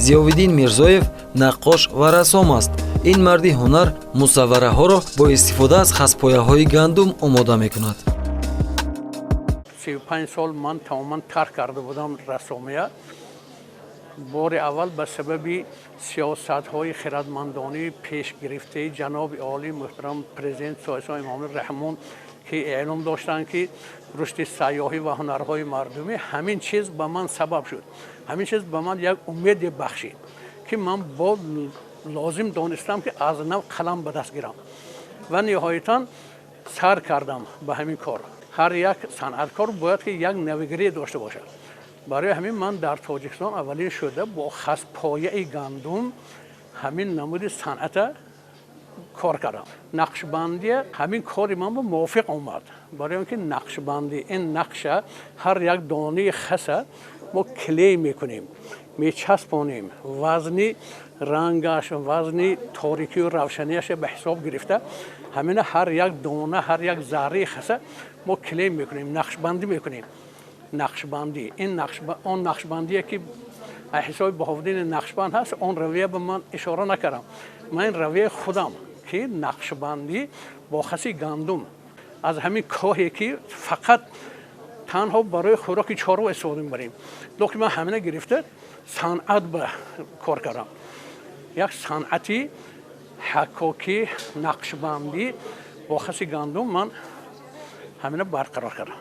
Зиёвиддин Мирзоев наққош ва рассом аст. ин марди ҳунар мусаввараҳоро бо истифода аз хаспояҳои гандум омода мекунад. 35 سال من تماما ترک کرده بودم رسومیه. بار اول به سبب سیاست‌های خردمندانه پیش گرفته جناب عالی محترم پرزیدنت سایس امام رحمان که اعلام داشتند که رشد سیاحی و هنرهای مردمی همین چیز به من سبب شد. همین چیز به من یک امید بخشید که من با لازم دانستم که از نو قلم به دست گیرم و نهایتاً سر کردم به همین کار. هر یک صنعتکار باید که یک نویگری داشته باشد. برای همین من در تاجیکستان اولین شده با خسپایه گندم همین نمود صنعت کار کردم. نقشبندی همین کاری من با موافق آمد. برای اینکه نقشبندی این نقشه هر یک دانه خسه ما کلی میکنیم، میچسبانیم، وزنی رنگش، وزنی تاریکی و روشنیش به حساب گرفته همین هر یک دانه، هر یک ذره خسه ما کلی میکنیم، نقشبندی میکنیم. نقشبندی این اون نقشبندی که حساب بهودین نقشبند هست، اون رویه به من اشاره نکردم. من رویه خودم که نقشبندی با خسی گندم از همین کاهی که فقط تنها برای خوراک چارو استفاده می‌بریم. لکه من همینه گرفته صنعت به کار کردم. یک صنعتی حکاکی نقشبندی با خسی گندم من همینه برقرار کردم.